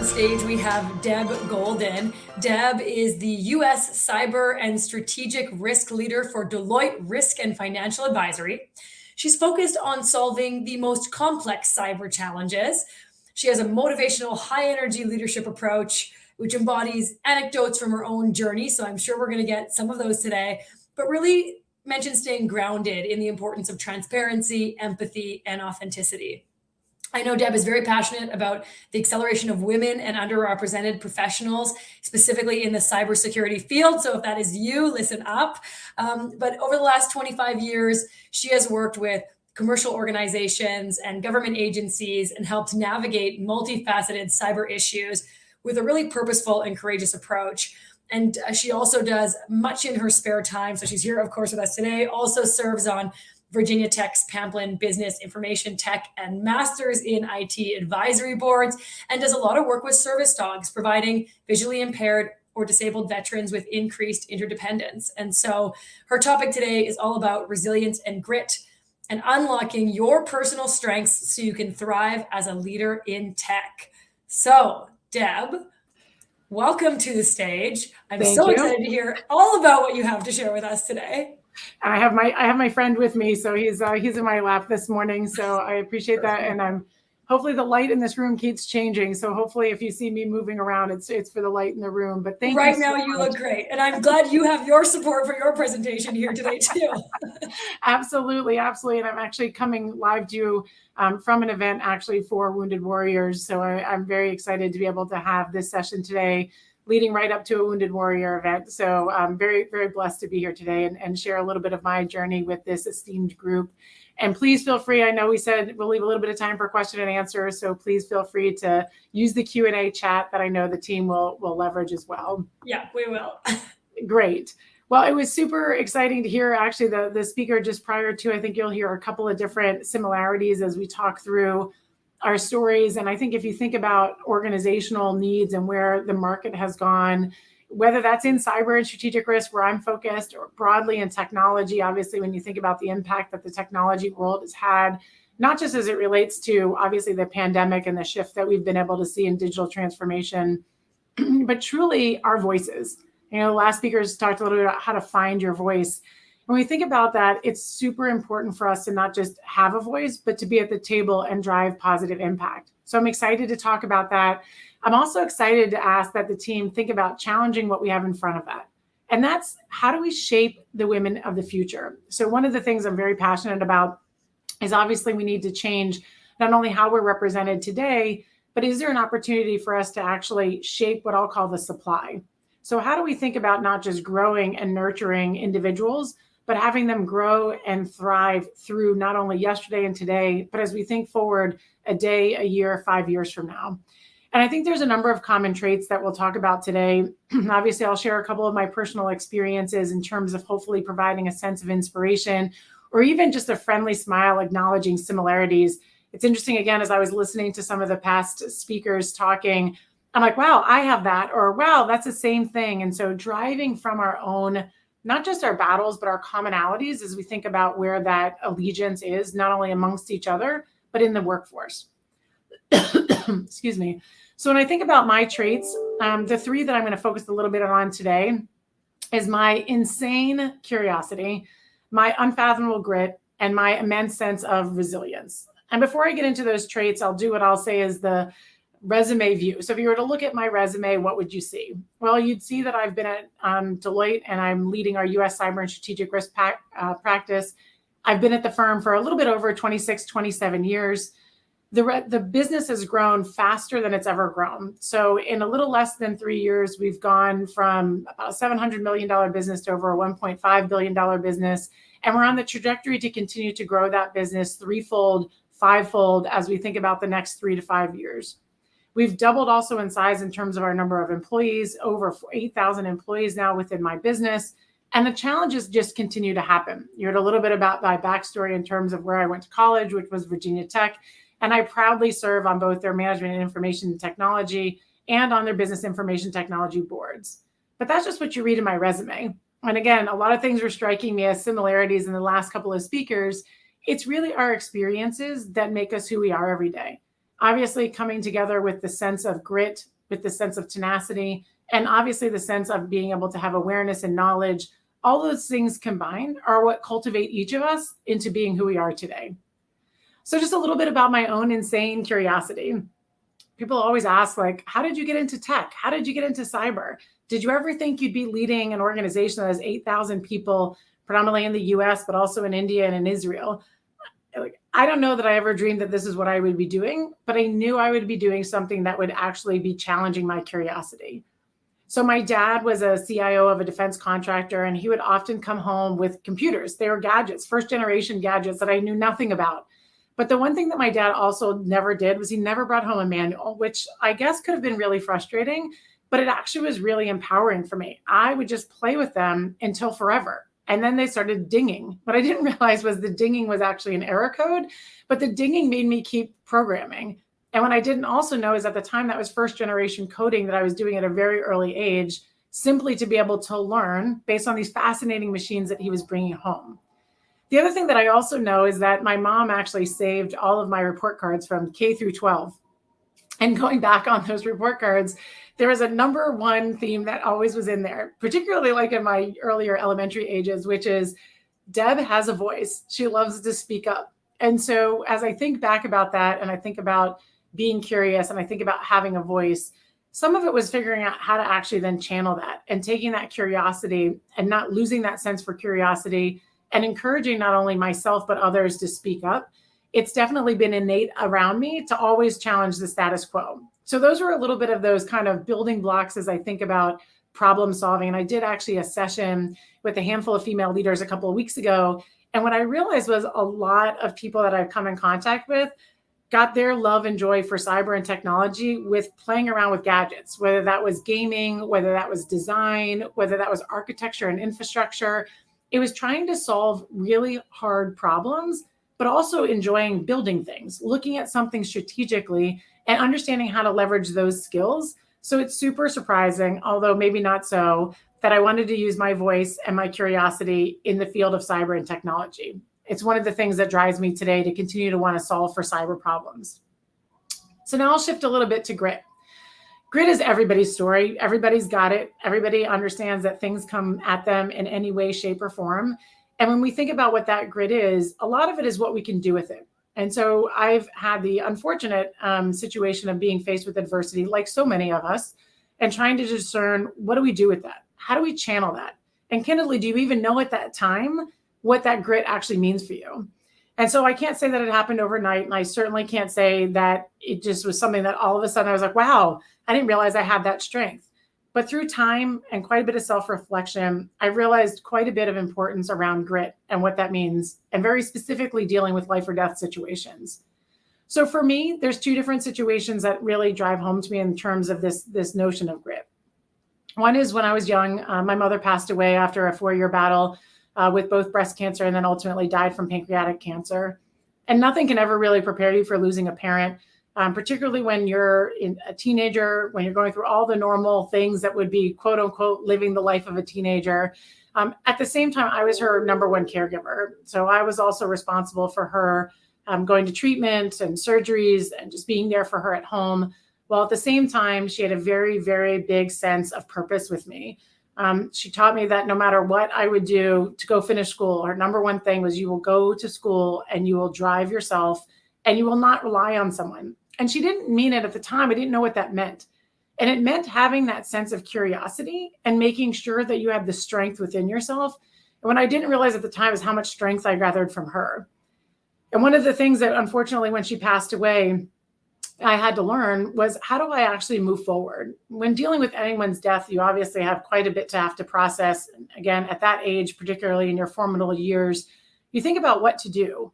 on stage, we have Deb Golden. Deb is the U.S. Cyber and Strategic Risk Leader for Deloitte Risk and Financial Advisory. She's focused on solving the most complex cyber challenges. She has a motivational, high-energy leadership approach, which embodies anecdotes from her own journey. So I'm sure we're going to get some of those today, but really mentions staying grounded in the importance of transparency, empathy, and authenticity. I know Deb is very passionate about the acceleration of women and underrepresented professionals, specifically in the cybersecurity field. So if that is you, listen up. But over the last 25 years, she has worked with commercial organizations and government agencies and helped navigate multifaceted cyber issues with a really purposeful and courageous approach. And she also does much in her spare time. So she's here, of course, with us today, also serves on Virginia Tech's Pamplin Business Information Tech and Masters in IT advisory boards, and does a lot of work with service dogs, providing visually impaired or disabled veterans with increased interdependence. And so her topic today is all about resilience and grit and unlocking your personal strengths so you can thrive as a leader in tech. So, Deb, welcome to the stage. I'm Thank so you. excited to hear all about what you have to share with us today. I have my friend with me, so he's in my lap this morning. So I appreciate that, and hopefully the light in this room keeps changing. So hopefully, if you see me moving around, it's for the light in the room. But thank you. Right now, you look great, and I'm glad you have your support for your presentation here today too. Absolutely, and I'm actually coming live to you from an event actually for Wounded Warriors. So I'm very excited to be able to have this session today, leading right up to a Wounded Warrior event. So I'm very, very blessed to be here today and share a little bit of my journey with this esteemed group. And please feel free, I know we said we'll leave a little bit of time for question and answer, so please feel free to use the Q&A chat that I know the team will leverage as well. Yeah, we will. Great. Well, it was super exciting to hear actually the speaker just prior to. I think you'll hear a couple of different similarities as we talk through our stories. And I think if you think about organizational needs and where the market has gone, whether that's in cyber and strategic risk, where I'm focused, or broadly in technology, obviously, when you think about the impact that the technology world has had, not just as it relates to obviously the pandemic and the shift that we've been able to see in digital transformation, but truly our voices. You know, the last speakers talked a little bit about how to find your voice. When we think about that, it's super important for us to not just have a voice, but to be at the table and drive positive impact. So I'm excited to talk about that. I'm also excited to ask that the team think about challenging what we have in front of that. And that's how do we shape the women of the future? So one of the things I'm very passionate about is obviously we need to change not only how we're represented today, but is there an opportunity for us to actually shape what I'll call the supply? So how do we think about not just growing and nurturing individuals, but having them grow and thrive through not only yesterday and today, but as we think forward a day, a year, 5 years from now. And I think there's a number of common traits that we'll talk about today. Obviously, I'll share a couple of my personal experiences in terms of hopefully providing a sense of inspiration or even just a friendly smile, acknowledging similarities. It's interesting, again, as I was listening to some of the past speakers talking, I'm like, wow, I have that, or wow, that's the same thing. And so driving from our own, not just our battles, but our commonalities as we think about where that allegiance is, not only amongst each other, but in the workforce. Excuse me. So when I think about my traits, the three that I'm going to focus a little bit on today is my insane curiosity, my unfathomable grit, and my immense sense of resilience. And before I get into those traits, I'll do what I'll say is the resume view. So if you were to look at my resume, what would you see? Well, you'd see that I've been at Deloitte and I'm leading our US Cyber and Strategic Risk practice. I've been at the firm for a little bit over 26, 27 years. The business has grown faster than it's ever grown. So in a little less than 3 years, we've gone from about a $700 million business to over a $1.5 billion business. And we're on the trajectory to continue to grow that business threefold, fivefold as we think about the next 3 to 5 years. We've doubled also in size in terms of our number of employees, over 8,000 employees now within my business. And the challenges just continue to happen. You heard a little bit about my backstory in terms of where I went to college, which was Virginia Tech. And I proudly serve on both their management and information technology and on their business information technology boards. But that's just what you read in my resume. And again, a lot of things were striking me as similarities in the last couple of speakers. It's really our experiences that make us who we are every day. Obviously, coming together with the sense of grit, with the sense of tenacity, and obviously the sense of being able to have awareness and knowledge. All those things combined are what cultivate each of us into being who we are today. So just a little bit about my own insane curiosity. People always ask, like, how did you get into tech? How did you get into cyber? Did you ever think you'd be leading an organization that has 8,000 people, predominantly in the US, but also in India and in Israel? Like, I don't know that I ever dreamed that this is what I would be doing, but I knew I would be doing something that would actually be challenging my curiosity. So my dad was a CIO of a defense contractor, and he would often come home with computers. They were gadgets, first generation gadgets that I knew nothing about. But the one thing that my dad also never did was he never brought home a manual, which I guess could have been really frustrating, but it actually was really empowering for me. I would just play with them until forever. And then they started dinging. What I didn't realize was the dinging was actually an error code, but the dinging made me keep programming. And what I didn't also know is at the time that was first generation coding that I was doing at a very early age, simply to be able to learn based on these fascinating machines that he was bringing home. The other thing that I also know is that my mom actually saved all of my report cards from K through 12. And going back on those report cards, there was a number one theme that always was in there, particularly like in my earlier elementary ages, which is Deb has a voice. She loves to speak up. And so as I think back about that, and I think about being curious, and I think about having a voice, some of it was figuring out how to actually then channel that and taking that curiosity and not losing that sense for curiosity and encouraging not only myself, but others to speak up. It's definitely been innate around me to always challenge the status quo. So those were a little bit of those kind of building blocks as I think about problem solving. And I did actually a session with a handful of female leaders a couple of weeks ago. And what I realized was a lot of people that I've come in contact with got their love and joy for cyber and technology with playing around with gadgets, whether that was gaming, whether that was design, whether that was architecture and infrastructure. It was trying to solve really hard problems, but also enjoying building things, looking at something strategically and understanding how to leverage those skills. So it's super surprising, although maybe not so, that I wanted to use my voice and my curiosity in the field of cyber and technology. It's one of the things that drives me today to continue to want to solve for cyber problems. So now I'll shift a little bit to grit. Grit is everybody's story. Everybody's got it. Everybody understands that things come at them in any way, shape, or form. And when we think about what that grit is, a lot of it is what we can do with it. And so I've had the unfortunate situation of being faced with adversity, like so many of us, and trying to discern, what do we do with that? How do we channel that? And candidly, do you even know at that time what that grit actually means for you? And so I can't say that it happened overnight. And I certainly can't say that it just was something that all of a sudden I was like, wow, I didn't realize I had that strength. But through time and quite a bit of self-reflection, I realized quite a bit of importance around grit and what that means, and very specifically dealing with life or death situations. So for me, there's two different situations that really drive home to me in terms of this notion of grit. One is when I was young, my mother passed away after a 4-year battle with both breast cancer, and then ultimately died from pancreatic cancer. And nothing can ever really prepare you for losing a parent, particularly when you're a teenager, when you're going through all the normal things that would be, quote unquote, living the life of a teenager. At the same time, I was her number one caregiver. So I was also responsible for her going to treatment and surgeries and just being there for her at home. While at the same time, she had a very, very big sense of purpose with me. She taught me that no matter what I would do to go finish school, her number one thing was, you will go to school and you will drive yourself and you will not rely on someone. And she didn't mean it at the time. I didn't know what that meant. And it meant having that sense of curiosity and making sure that you have the strength within yourself. And what I didn't realize at the time is how much strength I gathered from her. And one of the things that, unfortunately, when she passed away, I had to learn was, how do I actually move forward? When dealing with anyone's death, you obviously have quite a bit to have to process. Again, at that age, particularly in your formative years, you think about what to do.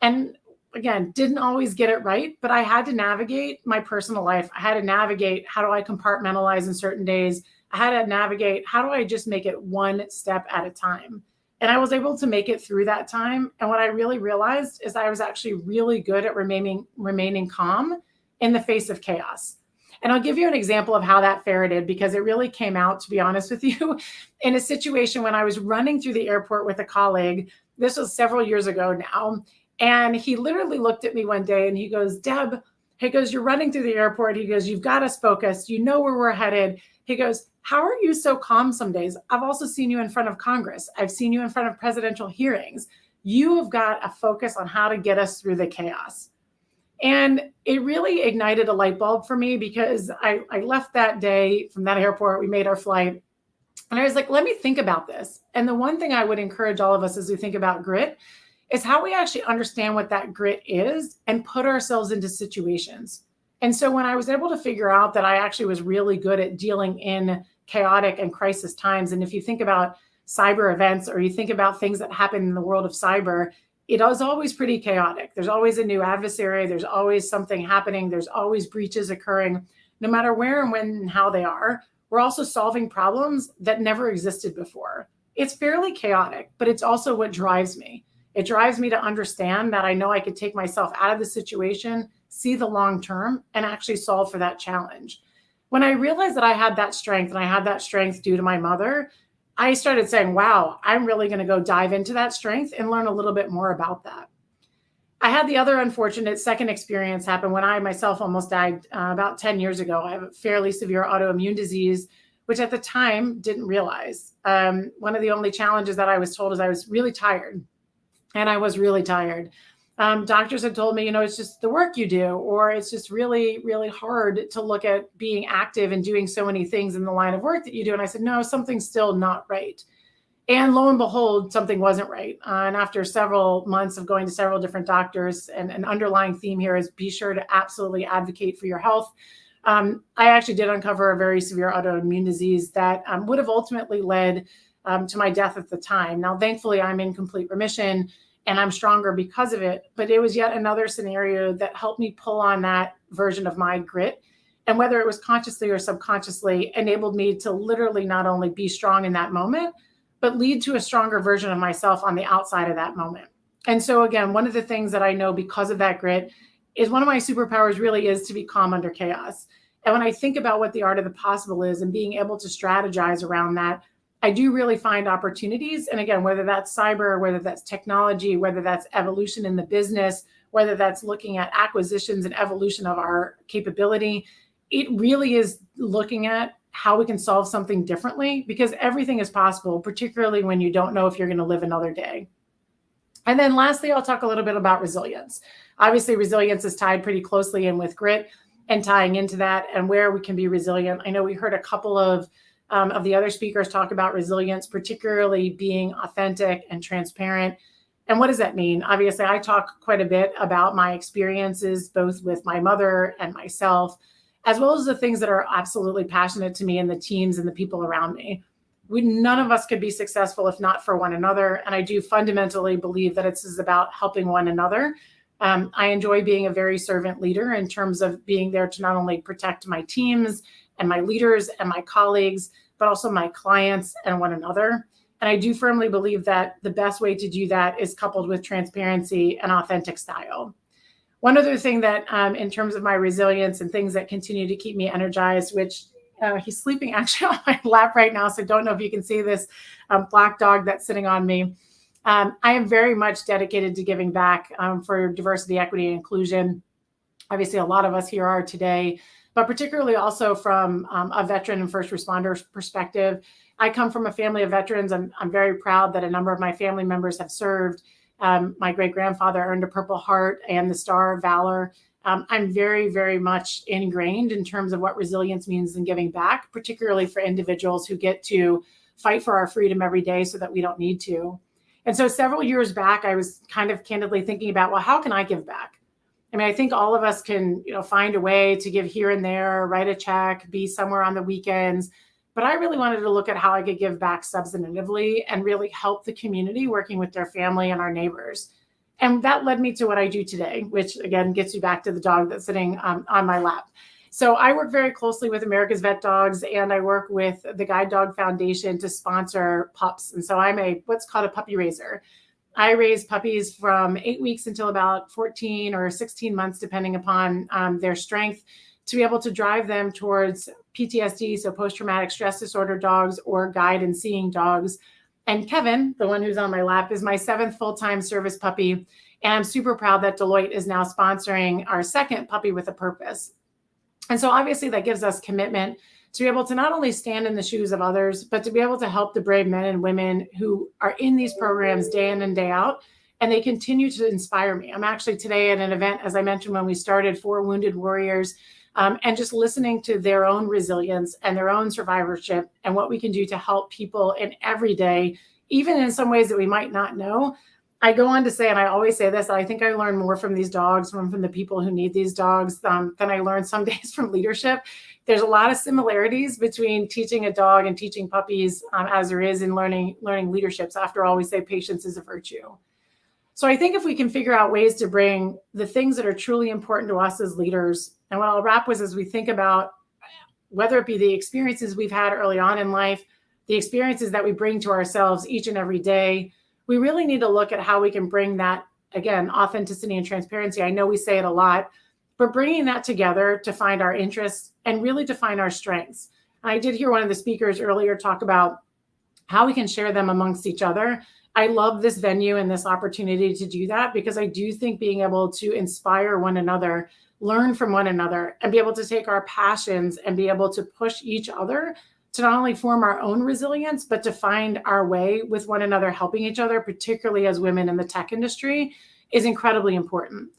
And again, didn't always get it right, but I had to navigate my personal life. I had to navigate, how do I compartmentalize in certain days? I had to navigate, how do I just make it one step at a time? And I was able to make it through that time. And what I really realized is I was actually really good at remaining calm in the face of chaos. And I'll give you an example of how that fared, because it really came out, to be honest with you, in a situation when I was running through the airport with a colleague. This was several years ago now. And he literally looked at me one day and he goes, "Deb, He goes, you're running through the airport. He goes, you've got us focused. You know where we're headed. He goes, how are you so calm some days? I've also seen you in front of Congress. I've seen you in front of presidential hearings. You have got a focus on how to get us through the chaos. And it really ignited a light bulb for me, because I left that day from that airport. We made our flight. And I was like, let me think about this. And the one thing I would encourage all of us as we think about grit is how we actually understand what that grit is and put ourselves into situations. And so when I was able to figure out that I actually was really good at dealing in chaotic and crisis times, and if you think about cyber events, or you think about things that happen in the world of cyber, it is always pretty chaotic. There's always a new adversary. There's always something happening. There's always breaches occurring, no matter where and when and how they are. We're also solving problems that never existed before. It's fairly chaotic, but it's also what drives me. It drives me to understand that I know I could take myself out of the situation, see the long term, and actually solve for that challenge. When I realized that I had that strength, and I had that strength due to my mother, I started saying, wow, I'm really going to go dive into that strength and learn a little bit more about that. I had the other unfortunate second experience happen when I myself almost died about 10 years ago. I have a fairly severe autoimmune disease, which at the time didn't realize. One of the only challenges that I was told is I was really tired. And I was really tired. Doctors had told me, it's just the work you do, or it's just really, really hard to look at being active and doing so many things in the line of work that you do. And I said, no, something's still not right. And lo and behold, something wasn't right. And after several months of going to several different doctors, and an underlying theme here is be sure to absolutely advocate for your health. I actually did uncover a very severe autoimmune disease that would have ultimately led to my death at the time. Now, thankfully, I'm in complete remission and I'm stronger because of it. But it was yet another scenario that helped me pull on that version of my grit. And whether it was consciously or subconsciously, enabled me to literally not only be strong in that moment, but lead to a stronger version of myself on the outside of that moment. And so again, one of the things that I know because of that grit is one of my superpowers really is to be calm under chaos. And when I think about what the art of the possible is and being able to strategize around that, I do really find opportunities. And again, whether that's cyber, whether that's technology, whether that's evolution in the business, whether that's looking at acquisitions and evolution of our capability, it really is looking at how we can solve something differently, because everything is possible, particularly when you don't know if you're going to live another day. And then lastly, I'll talk a little bit about resilience. Obviously, resilience is tied pretty closely in with grit, and tying into that and where we can be resilient. I know we heard a couple of the other speakers talk about resilience, particularly being authentic and transparent. And what does that mean? Obviously, I talk quite a bit about my experiences, both with my mother and myself, as well as the things that are absolutely passionate to me and the teams and the people around me. None of us could be successful if not for one another. And I do fundamentally believe that it's about helping one another. I enjoy being a very servant leader in terms of being there to not only protect my teams and my leaders and my colleagues, but also my clients and one another. And I do firmly believe that the best way to do that is coupled with transparency and authentic style. One other thing that in terms of my resilience and things that continue to keep me energized, which he's sleeping actually on my lap right now, so don't know if you can see this black dog that's sitting on me. I am very much dedicated to giving back for diversity, equity, and inclusion. Obviously, a lot of us here are today, but particularly also from a veteran and first responder perspective. I come from a family of veterans. I'm very proud that a number of my family members have served. My great-grandfather earned a Purple Heart and the Star of Valor. I'm very, very much ingrained in terms of what resilience means in giving back, particularly for individuals who get to fight for our freedom every day so that we don't need to. And so several years back, I was kind of candidly thinking about, well, how can I give back? I mean, I think all of us can, find a way to give here and there, write a check, be somewhere on the weekends. But I really wanted to look at how I could give back substantively and really help the community working with their family and our neighbors. And that led me to what I do today, which again gets you back to the dog that's sitting on my lap. So I work very closely with America's Vet Dogs, and I work with the Guide Dog Foundation to sponsor pups. And so I'm what's called a puppy raiser. I raise puppies from 8 weeks until about 14 or 16 months, depending upon their strength, to be able to drive them towards PTSD, so post-traumatic stress disorder dogs, or guide and seeing dogs. And Kevin, the one who's on my lap, is my 7th full-time service puppy. And I'm super proud that Deloitte is now sponsoring our 2nd Puppy with a Purpose. And so obviously that gives us commitment to be able to not only stand in the shoes of others, but to be able to help the brave men and women who are in these programs day in and day out. And they continue to inspire me. I'm actually today at an event, as I mentioned when we started, for Wounded Warriors, and just listening to their own resilience and their own survivorship and what we can do to help people in every day, even in some ways that we might not know. I go on to say, and I always say this, I think I learn more from these dogs, from the people who need these dogs, than I learn some days from leadership. There's a lot of similarities between teaching a dog and teaching puppies, as there is in learning leaderships. After all, we say patience is a virtue. So I think if we can figure out ways to bring the things that are truly important to us as leaders, and what I'll wrap with as we think about whether it be the experiences we've had early on in life, the experiences that we bring to ourselves each and every day, we really need to look at how we can bring that, again, authenticity and transparency. I know we say it a lot, but bringing that together to find our interests and really to find our strengths. I did hear one of the speakers earlier talk about how we can share them amongst each other. I love this venue and this opportunity to do that, because I do think being able to inspire one another, learn from one another, and be able to take our passions and be able to push each other to not only form our own resilience, but to find our way with one another, helping each other, particularly as women in the tech industry, is incredibly important.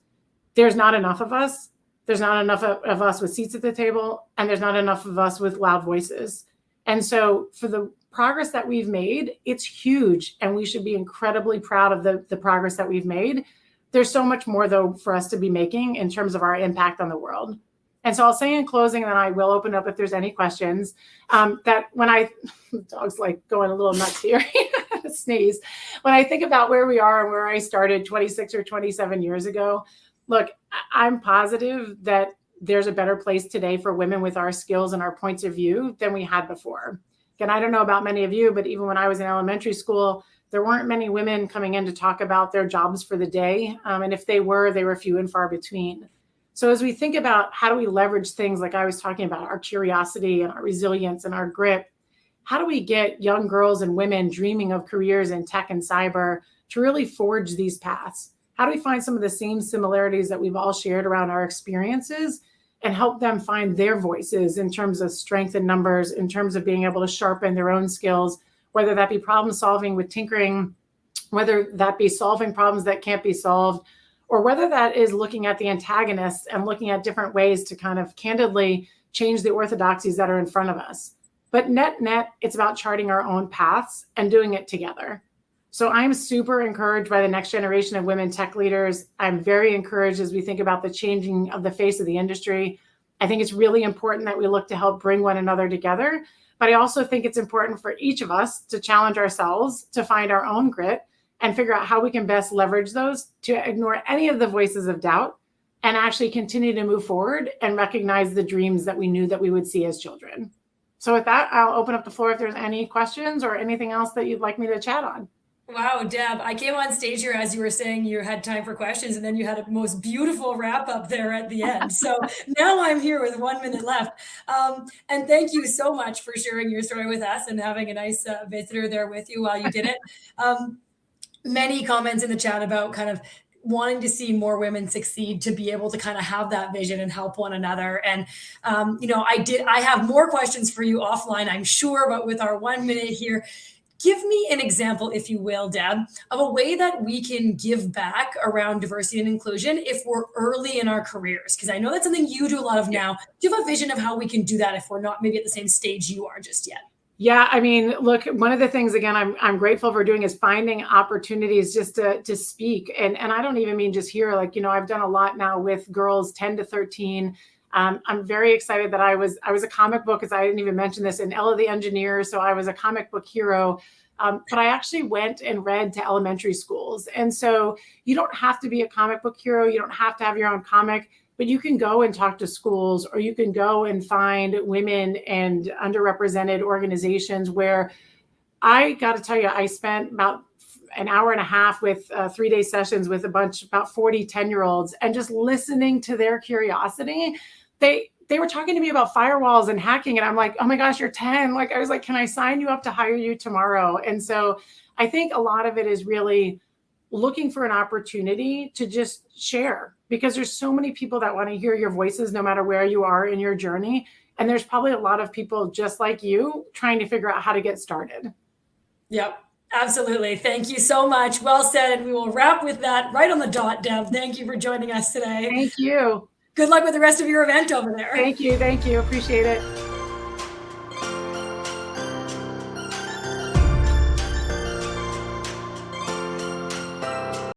There's not enough of us. There's not enough of us with seats at the table, and there's not enough of us with loud voices. And so for the progress that we've made, it's huge, and we should be incredibly proud of the progress that we've made. There's so much more, though, for us to be making in terms of our impact on the world. And so I'll say in closing, and then I will open up if there's any questions, that when dog's like going a little nuts here, sneeze. When I think about where we are and where I started 26 or 27 years ago, look, I'm positive that there's a better place today for women with our skills and our points of view than we had before. Again, I don't know about many of you, but even when I was in elementary school, there weren't many women coming in to talk about their jobs for the day. And if they were few and far between. So as we think about how do we leverage things like I was talking about, our curiosity and our resilience and our grit, how do we get young girls and women dreaming of careers in tech and cyber to really forge these paths? How do we find some of the same similarities that we've all shared around our experiences and help them find their voices in terms of strength in numbers, in terms of being able to sharpen their own skills, whether that be problem solving with tinkering, whether that be solving problems that can't be solved, or whether that is looking at the antagonists and looking at different ways to kind of candidly change the orthodoxies that are in front of us. But net, it's about charting our own paths and doing it together. So I'm super encouraged by the next generation of women tech leaders. I'm very encouraged as we think about the changing of the face of the industry. I think it's really important that we look to help bring one another together. But I also think it's important for each of us to challenge ourselves to find our own grit and figure out how we can best leverage those to ignore any of the voices of doubt and actually continue to move forward and recognize the dreams that we knew that we would see as children. So with that, I'll open up the floor if there's any questions or anything else that you'd like me to chat on. Wow, Deb, I came on stage here as you were saying you had time for questions, and then you had a most beautiful wrap up there at the end. So now I'm here with 1 minute left. And thank you so much for sharing your story with us and having a nice visitor there with you while you did it. Many comments in the chat about kind of wanting to see more women succeed, to be able to kind of have that vision and help one another. And, I have more questions for you offline, I'm sure, but with our 1 minute here, give me an example, if you will, Deb, of a way that we can give back around diversity and inclusion if we're early in our careers. Because I know that's something you do a lot of now. Do you have a vision of how we can do that if we're not maybe at the same stage you are just yet? Yeah, I mean, look, one of the things, again, I'm grateful for doing is finding opportunities just to speak. And I don't even mean just here, I've done a lot now with girls 10 to 13. I'm very excited that I was a comic book, as I didn't even mention this, in Ella the Engineer. So I was a comic book hero. But I actually went and read to elementary schools. And so you don't have to be a comic book hero. You don't have to have your own comic, but you can go and talk to schools, or you can go and find women and underrepresented organizations where I got to tell you, I spent about an hour and a half with 3-day sessions with about 40 10-year-olds, and just listening to their curiosity. they were talking to me about firewalls and hacking. And I'm like, oh my gosh, you're 10. Like, I was like, can I sign you up to hire you tomorrow? And so I think a lot of it is really looking for an opportunity to just share, because there's so many people that want to hear your voices no matter where you are in your journey. And there's probably a lot of people just like you trying to figure out how to get started. Yep, absolutely. Thank you so much. Well said. And we will wrap with that right on the dot, Deb. Thank you for joining us today. Thank you. Good luck with the rest of your event over there. Thank you. Thank you. Appreciate it.